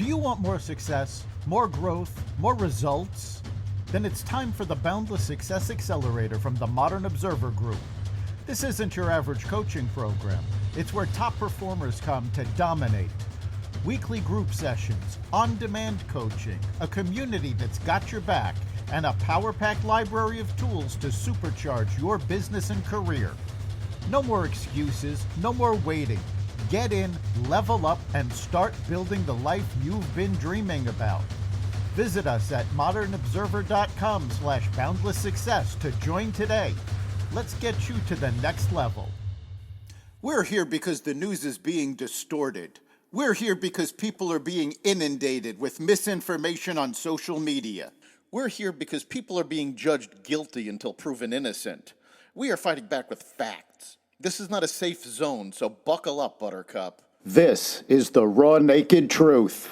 Do you want more success, more growth, more results? Then it's time for the Boundless Success Accelerator from the Modern Observer Group. This isn't your average coaching program. It's where top performers come to dominate. Weekly group sessions, on-demand coaching, a community that's got your back, and a power-packed library of tools to supercharge your business and career. No more excuses, no more waiting. Get in, level up, and start building the life you've been dreaming about. Visit us at modernobserver.com/boundless success to join today. Let's get you to the next level. We're here because the news is being distorted. We're here because people are being inundated with misinformation on social media. We're here because people are being judged guilty until proven innocent. We are fighting back with facts. This is not a safe zone, so buckle up, Buttercup. This is the raw, naked truth.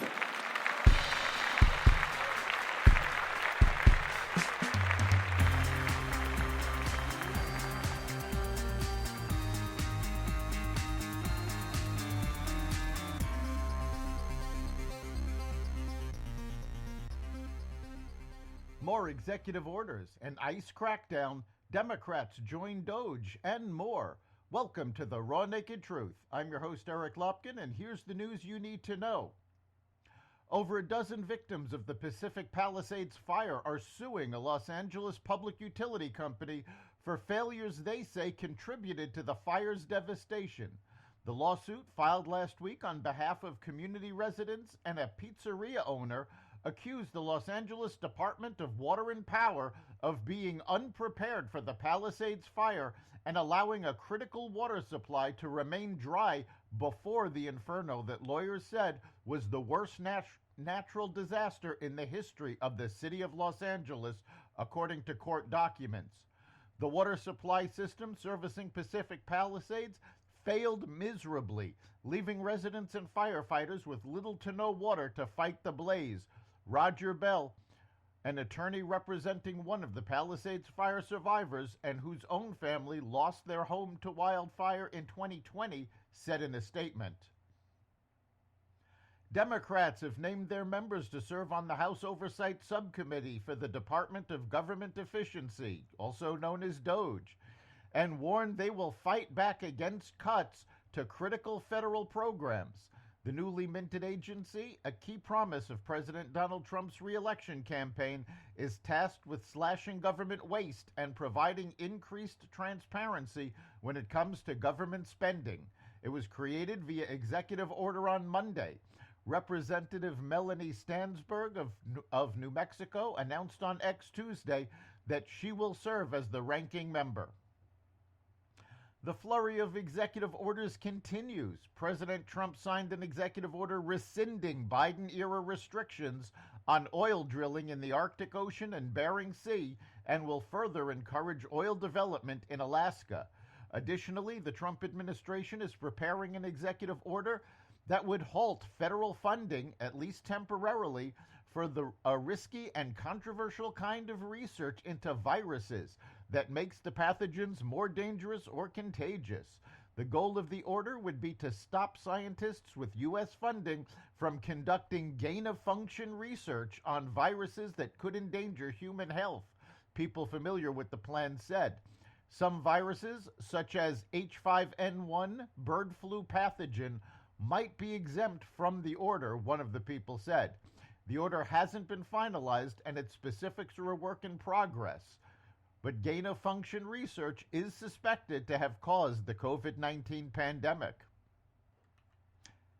More executive orders, an ICE crackdown, Democrats join Doge, and more. Welcome to the Raw Naked Truth. I'm your host, Eric Lopkin, and here's the news you need to know. Over a dozen victims of the Pacific Palisades fire are suing a Los Angeles public utility company for failures they say contributed to the fire's devastation. The lawsuit, filed last week on behalf of community residents and a pizzeria owner, accused the Los Angeles Department of Water and Power of being unprepared for the Palisades fire and allowing a critical water supply to remain dry before the inferno that lawyers said was the worst natural disaster in the history of the city of Los Angeles, according to court documents. The water supply system servicing Pacific Palisades failed miserably, leaving residents and firefighters with little to no water to fight the blaze. Roger Bell, an attorney representing one of the Palisades fire survivors and whose own family lost their home to wildfire in 2020, said in a statement. Democrats have named their members to serve on the House Oversight Subcommittee for the Department of Government Efficiency, also known as DOGE, and warned they will fight back against cuts to critical federal programs. The newly minted agency, a key promise of President Donald Trump's re-election campaign, is tasked with slashing government waste and providing increased transparency when it comes to government spending. It was created via executive order on Monday. Representative Melanie Stansberg of New Mexico announced on X Tuesday that she will serve as the ranking member. The flurry of executive orders continues. President Trump signed an executive order rescinding Biden-era restrictions on oil drilling in the Arctic Ocean and Bering Sea and will further encourage oil development in Alaska. Additionally, the Trump administration is preparing an executive order that would halt federal funding, at least temporarily, for a risky and controversial kind of research into viruses that makes the pathogens more dangerous or contagious. The goal of the order would be to stop scientists with U.S. funding from conducting gain-of-function research on viruses that could endanger human health, people familiar with the plan said. Some viruses, such as H5N1 bird flu pathogen, might be exempt from the order, one of the people said. The order hasn't been finalized and its specifics are a work in progress, but gain-of-function research is suspected to have caused the COVID-19 pandemic.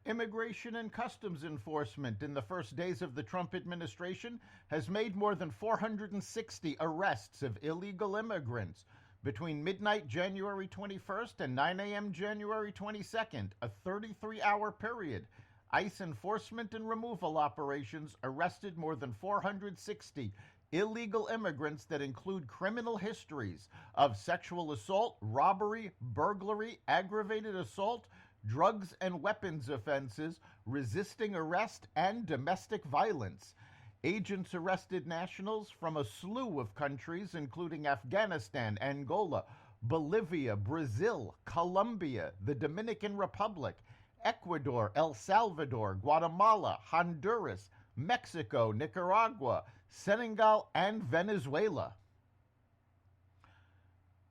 Immigration and Customs Enforcement in the first days of the Trump administration has made more than 460 arrests of illegal immigrants between midnight January 21st and 9 a.m. January 22nd, a 33-hour period. ICE enforcement and removal operations arrested more than 460 illegal immigrants that include criminal histories of sexual assault, robbery, burglary, aggravated assault, drugs and weapons offenses, resisting arrest, and domestic violence. Agents arrested nationals from a slew of countries, including Afghanistan, Angola, Bolivia, Brazil, Colombia, the Dominican Republic, Ecuador, El Salvador, Guatemala, Honduras, Mexico, Nicaragua, Senegal, and Venezuela.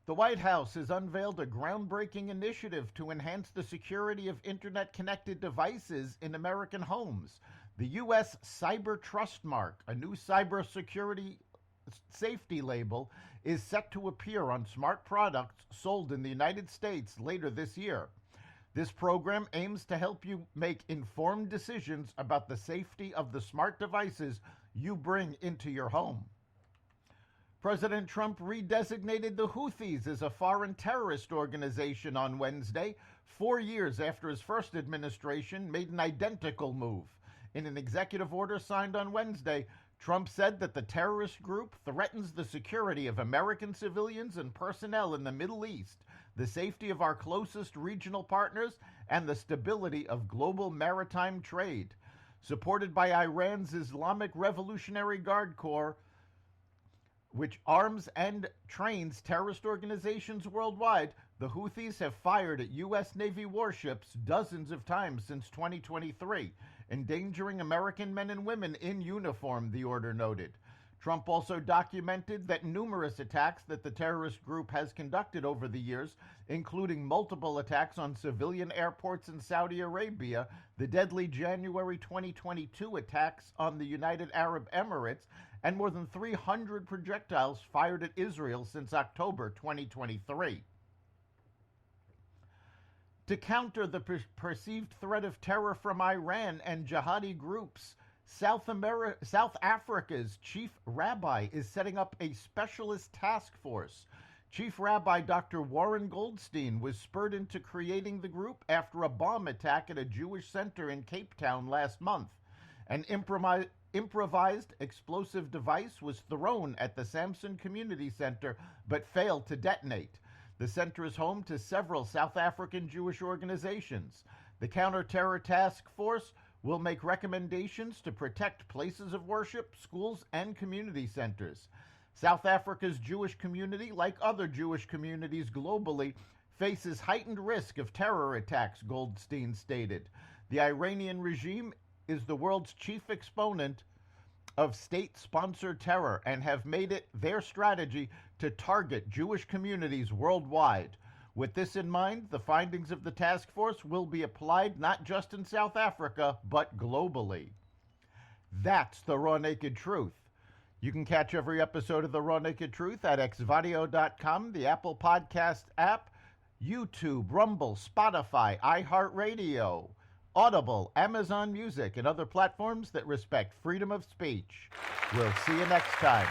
The White House has unveiled a groundbreaking initiative to enhance the security of internet-connected devices in American homes. The U.S. Cyber Trust Mark, a new cybersecurity safety label, is set to appear on smart products sold in the United States later this year. This program aims to help you make informed decisions about the safety of the smart devices you bring into your home. President Trump redesignated the Houthis as a foreign terrorist organization on Wednesday, 4 years after his first administration made an identical move. In an executive order signed on Wednesday, Trump said that the terrorist group threatens the security of American civilians and personnel in the Middle East, the safety of our closest regional partners, and the stability of global maritime trade. Supported by Iran's Islamic Revolutionary Guard Corps, which arms and trains terrorist organizations worldwide, the Houthis have fired at U.S. Navy warships dozens of times since 2023, endangering American men and women in uniform, the order noted. Trump also documented that numerous attacks that the terrorist group has conducted over the years, including multiple attacks on civilian airports in Saudi Arabia, the deadly January 2022 attacks on the United Arab Emirates, and more than 300 projectiles fired at Israel since October 2023. To counter the perceived threat of terror from Iran and jihadi groups, South Africa's chief rabbi is setting up a specialist task force. Chief Rabbi Dr. Warren Goldstein was spurred into creating the group after a bomb attack at a Jewish center in Cape Town last month. An improvised explosive device was thrown at the Samson Community Center but failed to detonate. The center is home to several South African Jewish organizations. The Counter-Terror Task Force will make recommendations to protect places of worship, schools, and community centers. South Africa's Jewish community, like other Jewish communities globally, faces heightened risk of terror attacks, Goldstein stated. The Iranian regime is the world's chief exponent of state-sponsored terror and have made it their strategy to target Jewish communities worldwide. With this in mind, the findings of the task force will be applied not just in South Africa, but globally. That's the Raw Naked Truth. You can catch every episode of the Raw Naked Truth at xvadio.com, the Apple Podcast app, YouTube, Rumble, Spotify, iHeartRadio, Audible, Amazon Music, and other platforms that respect freedom of speech. We'll see you next time.